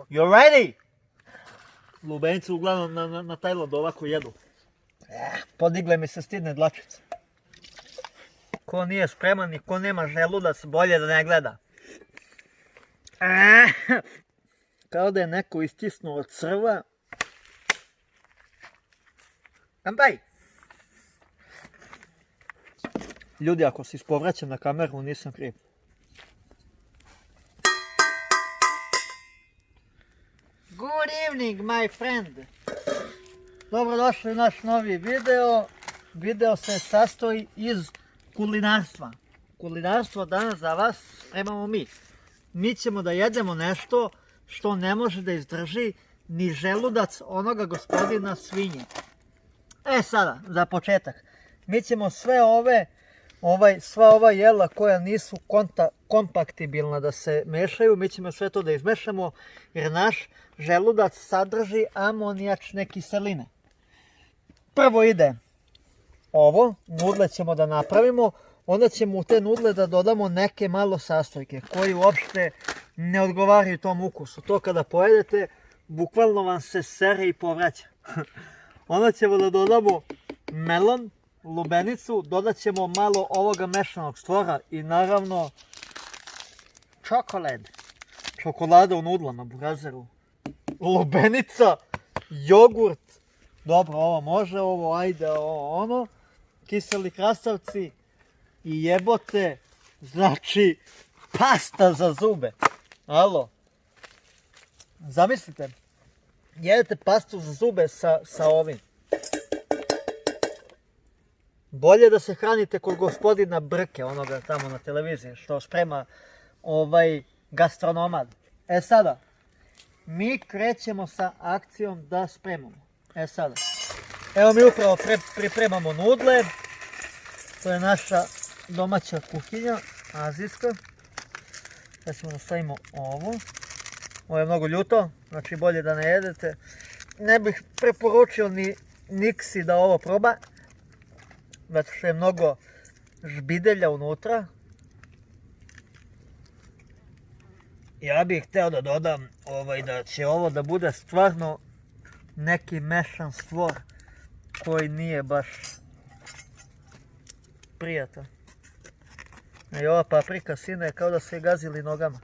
You ready? Lubenci uglavnom na Tajlandu ovako jedu. Podigle mi se stidne dlačice. Ko nije spreman i ko nema želudac, bolje da ne gleda. Kao da je neko istisnuo od crva. Kampaj! Ljudi, ako se ispovraćam na kameru, nisam kriv. Good evening, my friend. Dobrodošli u naš novi video. Video se sastoji iz kulinarstva. Kulinarstvo danas za vas spremamo mi. Mi ćemo da jedemo nešto što ne može da izdrži ni želudac onoga gospodina svinje. Sada, za početak. Mi ćemo sva ova jela koja nisu kompaktibilna da se mešaju, mi ćemo sve to da izmešamo jer naš želudac sadrži amonijačne kiseline. Prvo ide ovo, nudle ćemo da napravimo, onda ćemo u te nudle da dodamo neke malo sastojke koji uopšte ne odgovaraju tom ukusu. To kada pojedete, bukvalno vam se sere i povraća. Onda ćemo da dodamo melon, lubenicu, dodat ćemo malo ovoga mešanog stvora i naravno čokolada u nudlama, burazeru, lubenica, jogurt, dobro ovo može, ovo ajde, ovo ono, kiseli krastavci i jebote, znači pasta za zube. Alo, zamislite, jedete pastu za zube sa ovim. Bolje da se hranite kod gospodina Brke, onoga tamo na televiziji, što sprema gastronomad. Sada, mi krećemo sa akcijom da spremamo. Sada, evo mi upravo pripremamo nudle. To je naša domaća kuhinja, azijska. Sad ćemo da stavimo ovo. Ovo je mnogo ljuto, znači bolje da ne jedete. Ne bih preporučio ni Niksi da ovo proba. Zato što je mnogo žbidelja unutra. Ja bih hteo da dodam da će ovo da bude stvarno neki mešan stvor koji nije baš prijatan. I ova paprika, sine, kao da se je gazili nogama.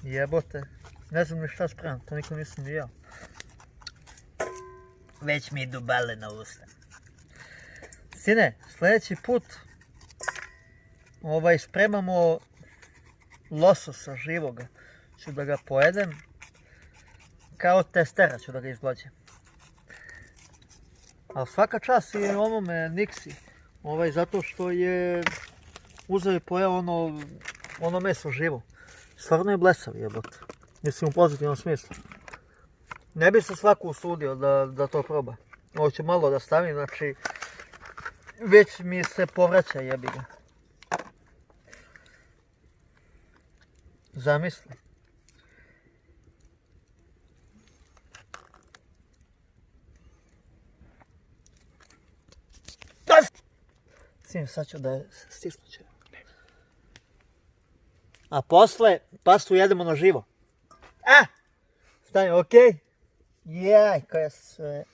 Jebote. Ne znam ni šta spremam, to nikom nisam ni jeo. Već mi idu bale na usta. Sine, sljedeći put spremamo lososa živoga. Ću da ga pojedem. Kao testera ću da ga izglađem. Ali svaka čast je onome Niksi. Zato što je uzeo i pojeo ono meso živo. Stvarno je blesav jebote. Mislim u pozitivnom smislu. Ne bi se svako usudio da to proba. Ovo ću malo da stavim, znači već mi se povraća jebi ga. Zamisli. Sin, sad ću da je stisnuće. A posle pastu jedemo na živo. Stavim, okej? Jaj, koja sve.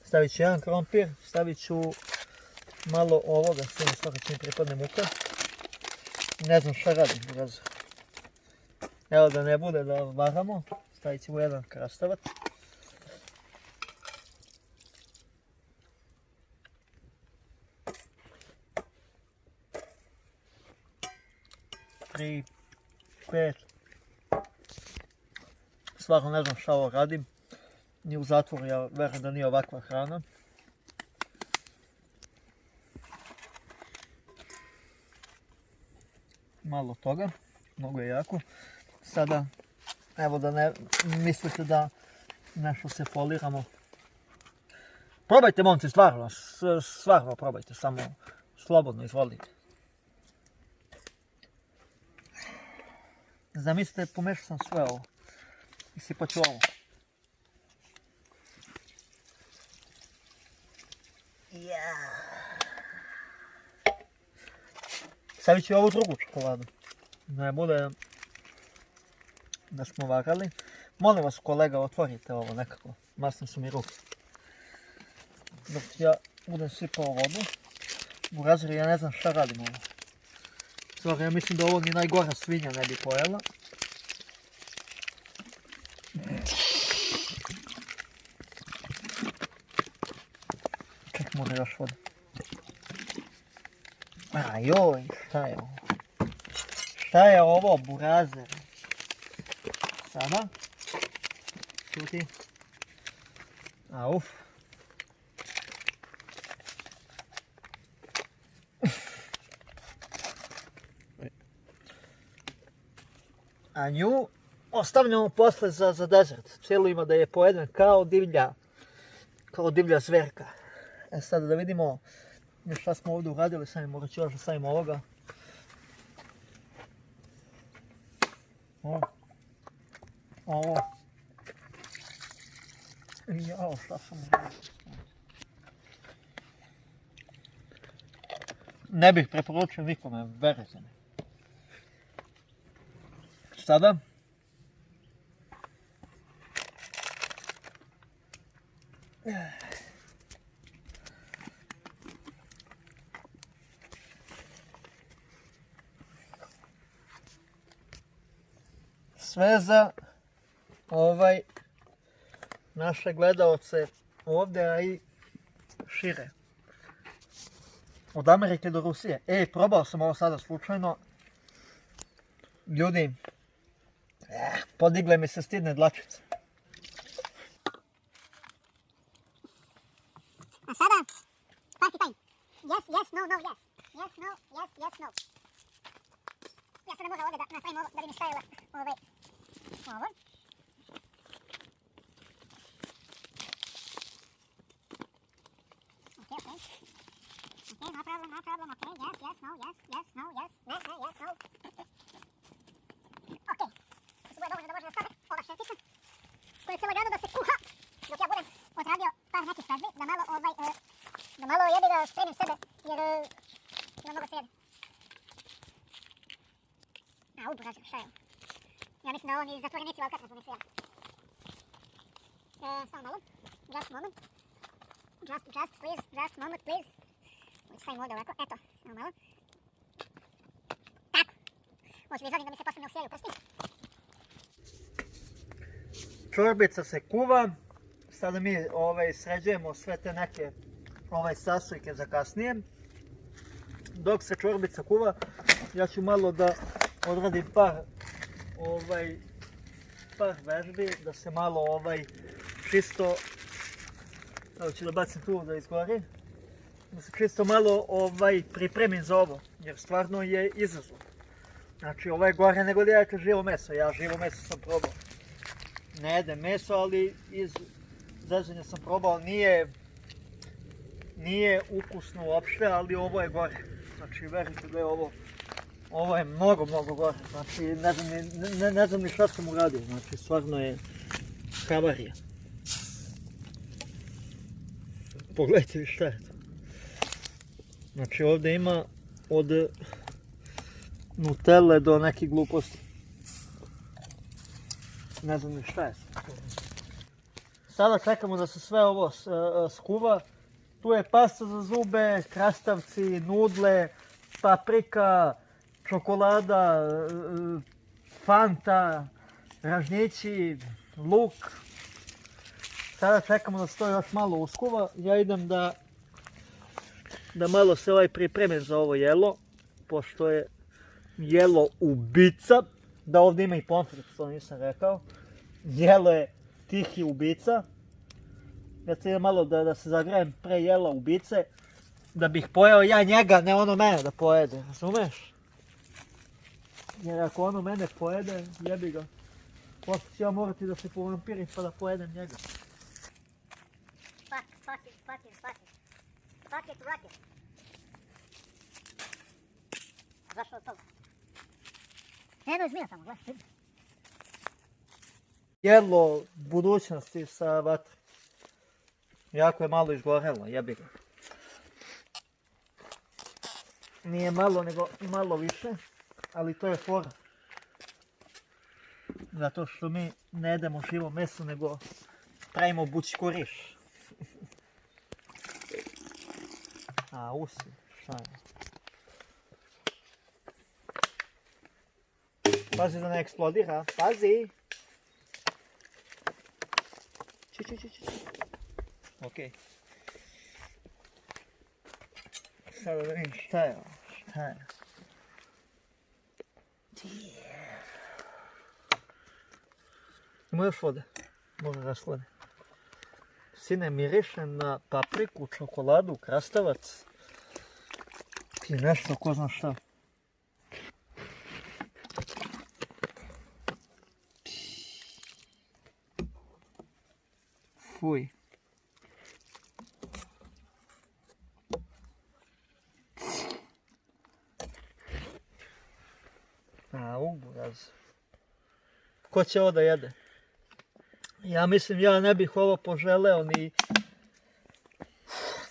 Stavit ću jedan krompir, stavit ću malo ovoga, sve svaka će mi pripadne muka. Ne znam šta radim, razum. Evo da ne bude da varamo, stavit ćemo jedan krastavac. Tri, pet. Stvarno ne znam šta ovo radim. Ni u zatvoru, ja verujem da nije ovakva hrana. Malo toga, mnogo je jako. Sada, evo da ne mislite da nešto se foliramo. Probajte momci, stvarno probajte, samo slobodno izvolite. Zamislite, pomešao sam sve ovo. I sipat ću ovo. Stavit ću ovu drugu čokoladu. Da ne bude da smo varali. Molim vas kolega, otvorite ovo nekako. Masne su mi ruke. Dok ja budem sipao vodu. Burazir, ja ne znam šta radim ovo. Stvarno, ja mislim da ovo ni najgora svinja ne bi pojela. Ček, može još voda. Ajoj, šta je ovo? Šta je ovo, Burazir? Sada. Čuti. Auf. A nju ostavljamo posle za dezert. Cijelu ima da je pojedem kao divlja zverka. E sad da vidimo šta smo ovdje uradili, sami morat ću još da stavimo ovoga. Ovo. Jao, šta sam uradio? Ne bih preporučio nikome, verujte mi. Sada sve za naše gledaoce ovdje, a i šire. Od Amerike do Rusije. Probao sam ovo sada slučajno. Ljudi, podigle mi se stidne dlačice. A sada, party time. Yes, yes, no, no, yes. Yes, no, yes, yes, no. Ja sada možda ovdje da napravim ovo, da bi mi stajala ovo. Okay. Okay, no problem, okay, yes, yes, no, yes, yes, no, yes, yes, yes, no. Okay, to bude dovoljno da može da stane ova šerpica, koja će lagano da se kuha, dok ja budem odradio par nekih vežbi, da malo jebi ga spremim sebe, jer ima mnogo se jede. Burazir, šta je ovo? Ja mislim da ovo ni zatvorenici u Alcatrazu nisu jeli. Samo malo, just moment. Just please, just moment please. Stavim ovdje ovako, eto, samo malo. Tako. Možda izvadim da mi se posle ne usijaju prsti. Čorbica se kuva. Sada mi sređujemo sve te neke sastojke za kasnije. Dok se čorbica kuva, ja ću malo da odradim par vežbi, da se malo čisto, evo ću da bacim tu da izgori, da se čisto malo pripremim za ovo, jer stvarno je izazov. Znači ovo je gore nego da jete živo meso, ja živo meso sam probao. Ne jedem meso, ali iz zezanja sam probao, nije ukusno uopšte, ali ovo je gore. Znači verujte da je ovo je mnogo gore, znači ne znam ni šta sam uradio, znači stvarno je havarija. Pogledajte vi šta je to. Znači ovdje ima od Nutelle do nekih gluposti. Ne znam ni šta je. Sada čekamo da se sve ovo skuva. Tu je pasta za zube, krastavci, nudle, paprika, čokolada, fanta, ražnjići, luk. Sada čekamo da se to još malo uskuva. Ja idem da malo se pripremim za ovo jelo, pošto je jelo ubica. Da ovdje ima i pomfrit, to nisam rekao. Jelo je tihi ubica. Ja ću malo da se zagrejem pre jela ubice, da bih pojeo ja njega, ne ono mene da pojede, razumeš? Jer ako ono mene pojede, jebi ga. Posle ću ja morati da se povampirim pa da pojedem njega. Fuck it, rocket. Zašto od toga? Eno je zmija tamo, gledaj. Jelo budućnosti sa vatre. Jako je malo izgorelo, jebi ga. Nije malo, nego malo više, ali to je fora. Zato što mi ne jedemo živo meso, nego pravimo bućkuriš. A, usi, šta je? Pazi da ne eksplodira, pazi! Či. Okej. Sada da vidim šta je ovo, šta je? Ima još vode? Može daš vode. Sine, miriše na papriku, čokoladu, krastavac i nešto, ko zna šta. Fuj. Au, buraz. Ko će ovo da jede? Ja mislim, ja ne bih ovo poželeo ni...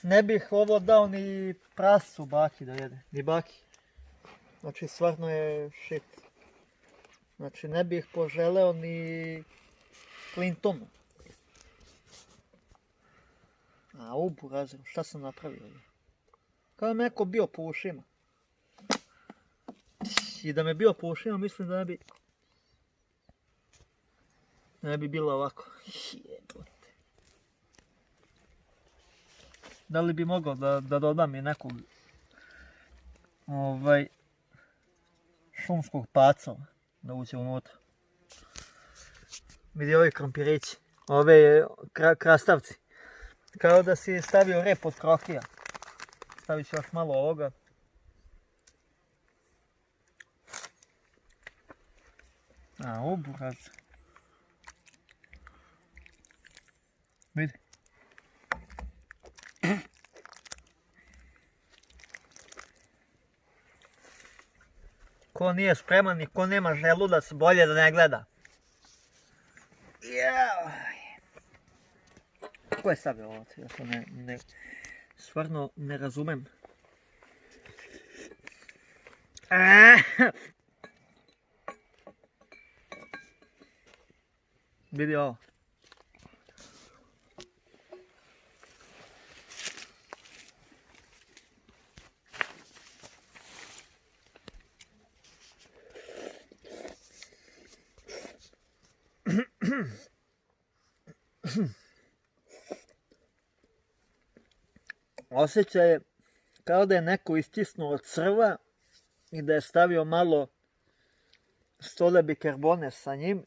Ne bih ovo dao ni prascu baki da jede, ni baki. Znači, stvarno je shit. Znači, ne bih poželeo ni Clintonu. Au, burazer, šta sam napravio? Kao je neko bio po ušima. I da me bio po ušima, mislim da ne bi bilo ovako. Jebote. Da li bi mogao da dodam i nekog šumskog paca da uđe unutra. Vidi ovi krompirići, ove krastavci. Kao da si stavio rep od krokija. Stavit ću još malo ovoga. A, buraz. Vidi. Ko nije spreman i ko nema želudac, bolje da ne gleda. Ko je stavio ovo? Ja to stvarno ne razumem. Vidi ovo. Osjećaj je kao da je neko istisnuo crva i da je stavio malo sole bikarbone sa njim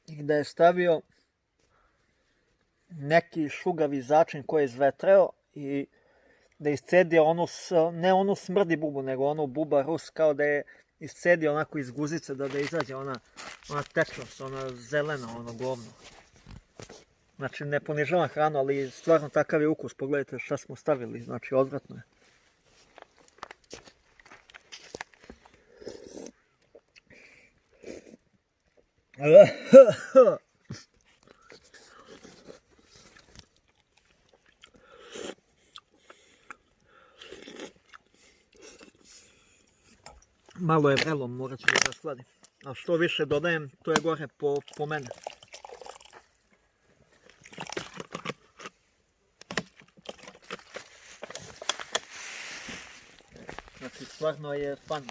i da je stavio neki šugavi začin koji je izvetreo i da je iscedio ne onu smrdi bubu, nego onu buba rus, kao da je iscedio onako iz guzice da izađe ona tečnost, ona zelena, ono govno. Znači, ne ponižavam hranu, ali stvarno takav je ukus. Pogledajte šta smo stavili, znači odvratno je. Malo je vrelo, morat ću da raskladim. A što više dodajem, to je gore po mene. Znači, stvarno je fan.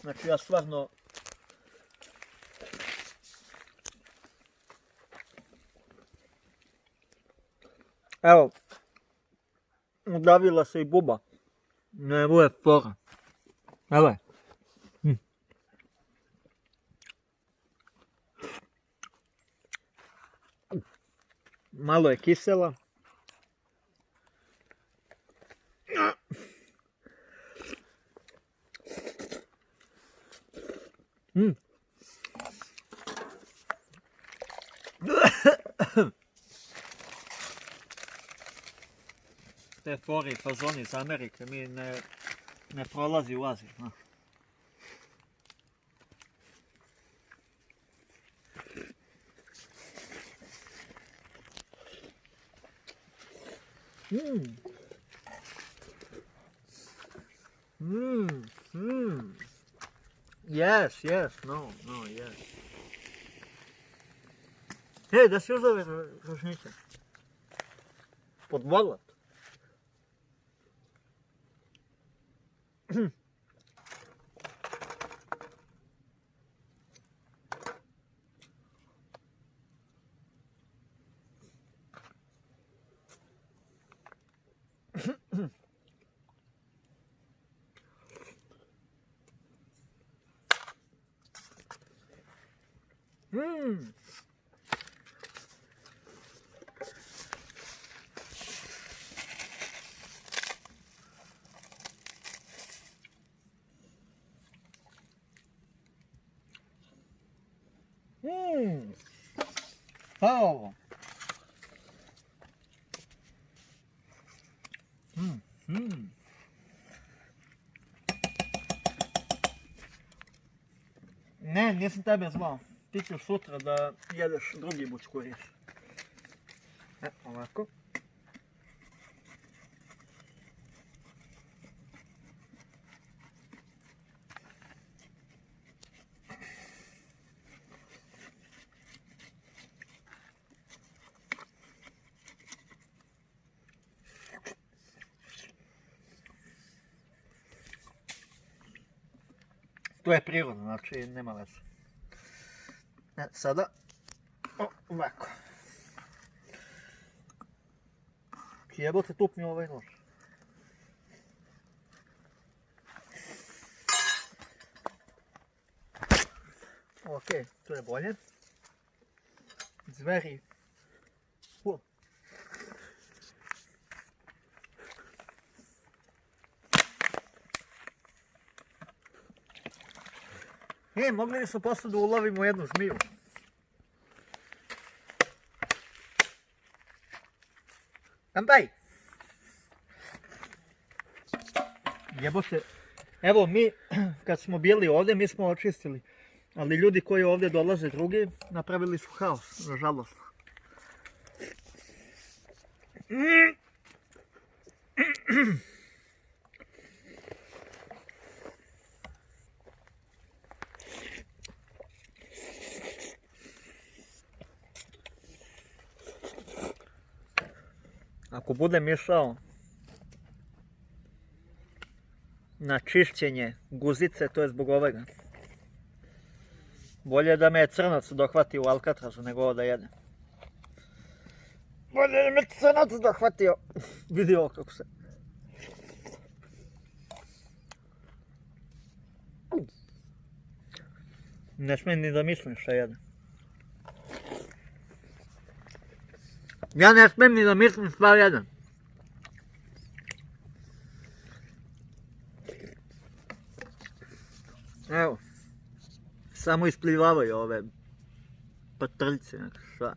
Znači, ja stvarno... Evo, udavila se i buba. Ne bude fora. Evo je. Malo je kisela. Te fore i fazoni iz Amerike mi ne prolazi u Aziji. Mm. Mm. Mm. Yes, yes, no, yes. Hej, da si uzove rožnike. Pod volat. Mm. Mm. Oh. Mm. Mm. Ne, nisam tebe zvao. Ti ćeš sutra da jedeš drugi bućkuriš. Ovako. To je prirodno, znači nema veze. Sada, ovako. Jebote, tupni ovaj nož. Ok, to je bolje. It's very cool. Mogli smo posle da ulovimo jednu zmiju. Kampaj! Jebote, evo mi, kad smo bili ovdje, mi smo očistili. Ali ljudi koji ovdje dolaze drugi, napravili su haos, nažalost. Ako budem išao na čišćenje guzice, to je zbog ovoga. Bolje da me crnac dohvati u Alcatrazu nego ovo da jedem. Bolje da me crnac dohvatio. Vidi ovo kako se... Ne smijem ni da mislim šta jedem. Ja ne smijem ni da mislim šta jedem. Evo. Samo isplivavaju ove patrljice, šta.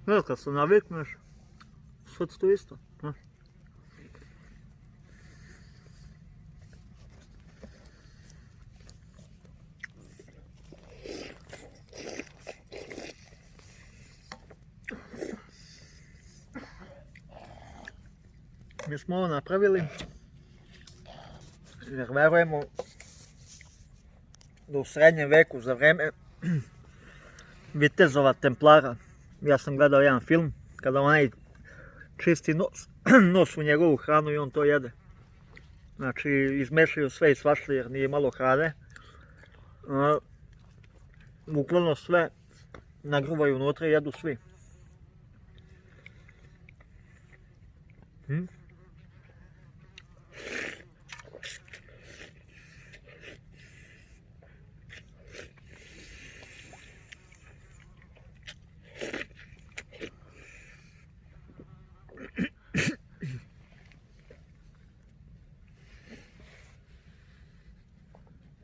Evo kad se navikneš, sad to isto. Mi smo ovo napravili jer verujemo da u srednjem veku za vreme vitezova templara, ja sam gledao jedan film kada onaj čisti nos u njegovu hranu i on to jede. Znači izmešaju sve i svašta jer nije malo hrane. Bukvalno sve nagruvaju unutra i jedu svi.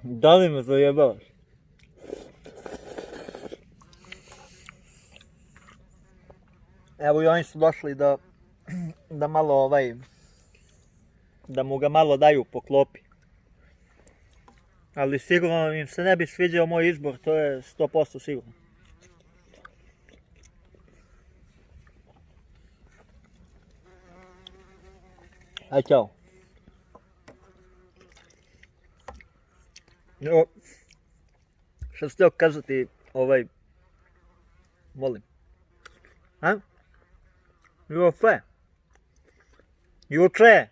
Da li me zajebavaš? Evo i oni su došli da malo da mu ga malo daju po klopi. Ali sigurno im se ne bi sviđao moj izbor, to je 100% sigurno. Aj, ćao. Jo, što ste htio kazati, molim. A? Juče.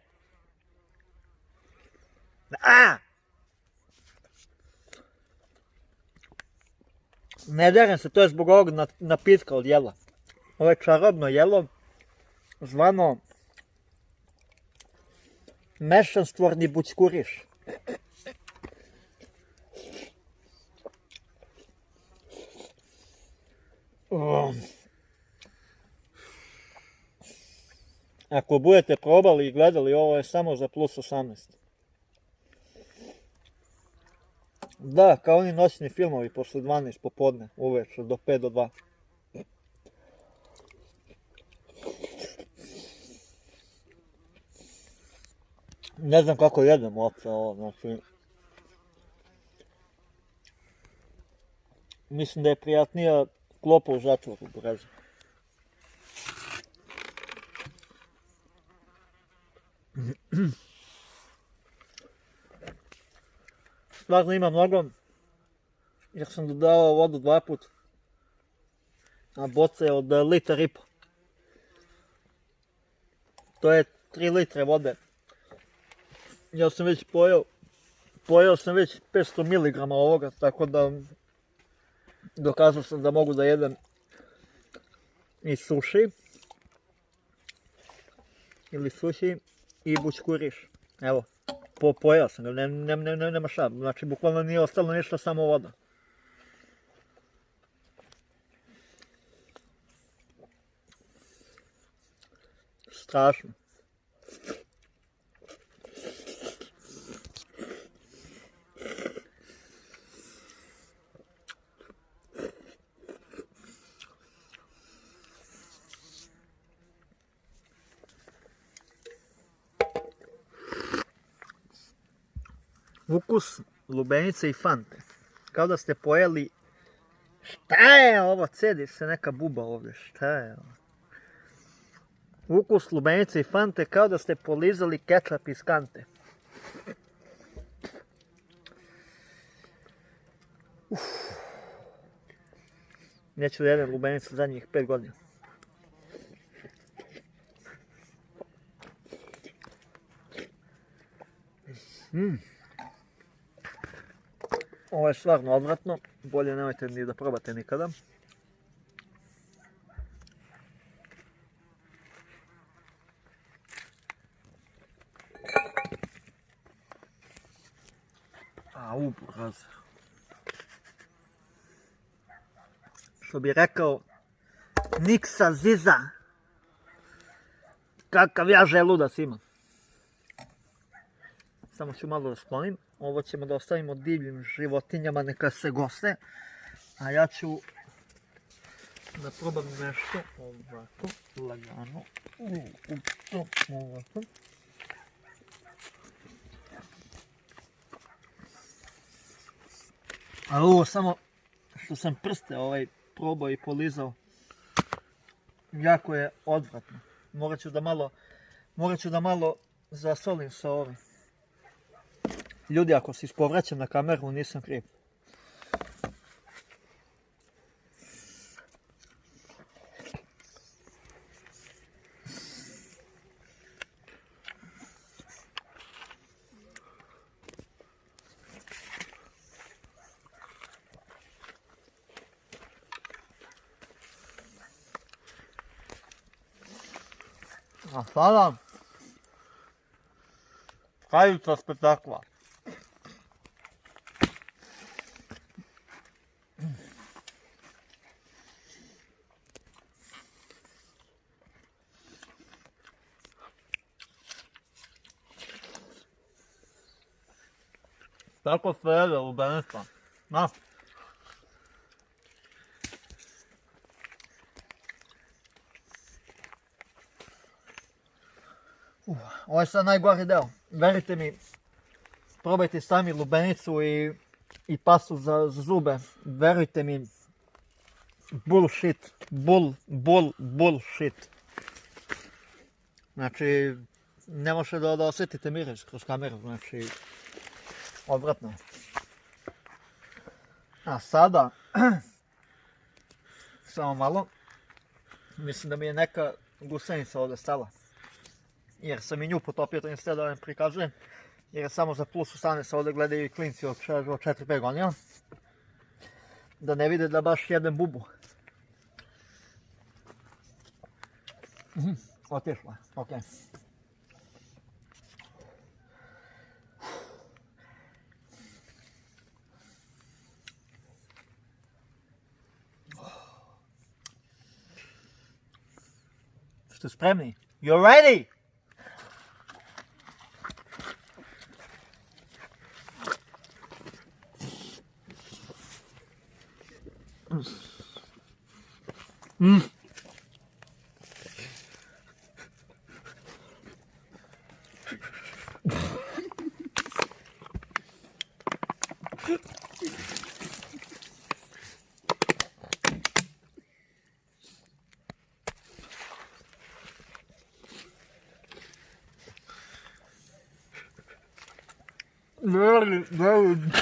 A! Ne derem se, to je zbog ovog napitka od jela. Ovo je čarobno jelo, zvano mešanstvorni bućkuriš. Ako budete probali i gledali, ovo je samo za plus 18. Da, kao oni noćni filmovi posle 12 popodne, uveče, do 5 do 2. Ne znam kako jedem uopće ovo, znači... Mislim da je prijatnija klopa u zatvoru, breze. Stvarno ima mnogo, jer sam dodavao vodu 2 puta. A boca je od 1,5 litara. To je 3 litre vode. Ja sam već pojeo sam već 500 mg ovoga, tako da dokazao sam da mogu da jedem i sushi ili sushi i bućkuriš. Evo, pojeo sam ga, nema šta, znači bukvalno nije ostalo ništa, samo voda. Strašno. Ukus lubenice i fante. Kao da ste pojeli... Šta je ovo? Cedi se neka buba ovdje. Šta je ovo? Ukus lubenice i fante kao da ste polizali kečap iz kante. Neću da jedem lubenicu zadnjih 5 godina. Ovo je stvarno odvratno, bolje nemojte ni da probate nikada. Au, burazer. Što bi rekao Niksa Ziza, kakav ja želudac imam. Samo ću malo da sklonim. Ovo ćemo da ostavimo divljim životinjama, neka se goste. A ja ću da probam nešto ovako, lagano. Ovako. A ovo samo što sam prste probao i polizao. Jako je odvratno. Morat ću da malo zasolim sa ovim. Ljudi, ako se ispovraćam na kameru, nisam kriv. A sada, kraljica spektakla. Tako se jede lubenica. Na. Ovo je sad najgori deo. Verite mi, probajte sami lubenicu i pastu za zube. Verujte mi, bullshit. Bullshit. Znači, ne može da osjetite miris kroz kameru, znači odvratno. A sada, samo malo, mislim da mi je neka gusenica ovdje stala. Jer sam i nju potopio, to im sve da vam prikazujem. Jer je samo za plus 18 ovdje gledaju i klinci od 4-5 godina. Da ne vide da baš jedem bubu. Otišla, ok. Ste spremni? You're ready! Very, very good.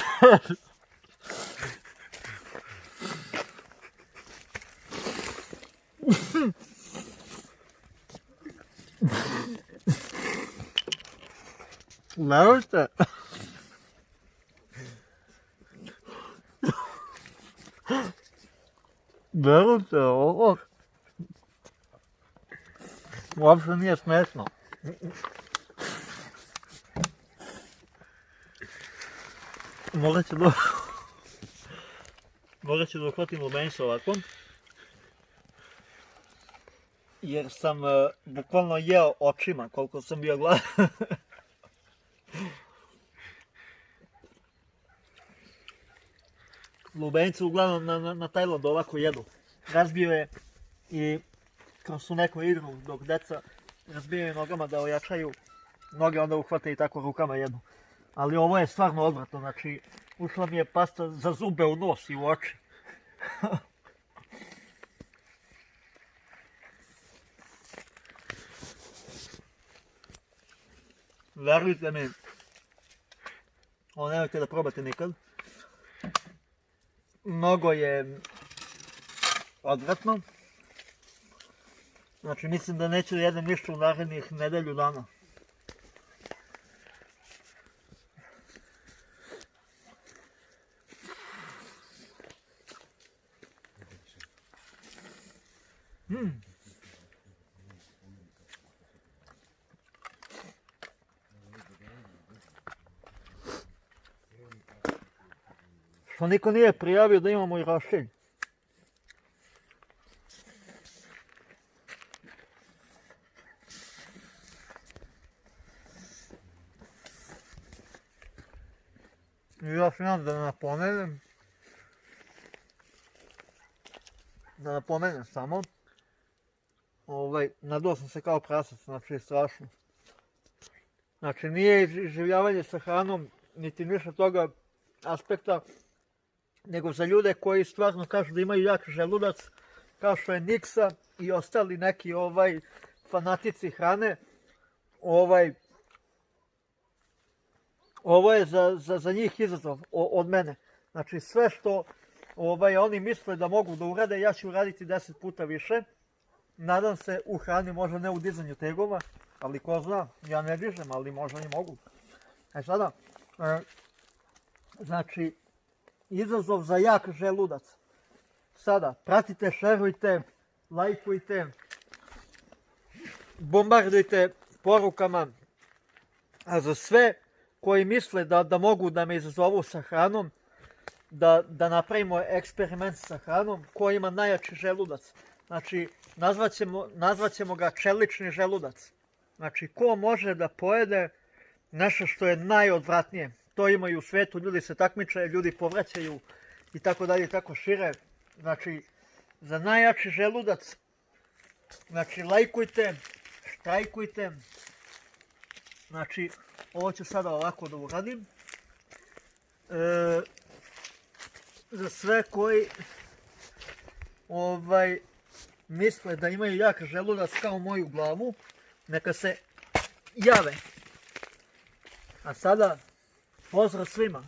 Verujte. Verujte, ovo uopšte nije smešno. Morat ću da uhvatim lubenica ovako. Jer sam bukvalno jeo očima koliko sam bio gladan. Lubenicu uglavnom na Tajlandu ovako jedu. Razbio je i kroz su neku igru dok deca razbijaju nogama da ojačaju noge, onda uhvate i tako rukama jedu. Ali ovo je stvarno odvratno, znači ušla mi je pasta za zube u nos i u oči. Verujte mi, ovo nemojte da probate nikad. Mnogo je odvratno. Znači mislim da neću da jedem ništa u narednih nedelju dana. Što niko nije prijavio da imamo i raštilj. I još imam da napomenem samo. Nadao sam se kao prasac, znači strašno. Znači nije iživljavanje sa hranom, niti ništa toga aspekta, nego za ljude koji stvarno kažu da imaju jak želudac, kao što je Niksa i ostali neki fanatici hrane. Ovo je za njih izazov od mene. Znači sve što oni misle da mogu da urade, ja ću uraditi 10 puta više. Nadam se u hrani, možda ne u dizanju tegova, ali ko zna, ja ne dižem, ali možda i mogu. Sada, znači, izazov za jak želudac. Sada, pratite, šerujte, lajkujte, bombardujte porukama, a za sve koji misle da mogu da me izazovu sa hranom, da napravimo eksperiment sa hranom, ko ima najjači želudac. Znači, nazvat ćemo ga čelični želudac. Znači, ko može da pojede nešto što je najodvratnije. To ima i u svetu, ljudi se takmiče, ljudi povraćaju i tako dalje i tako šire. Znači, za najjači želudac, znači, lajkujte, štrajkujte. Znači, ovo ću sada ovako da uradim. Za sve koji misle da imaju jak želudac kao moju glavu, neka se jave. A sada, pozdrav svima.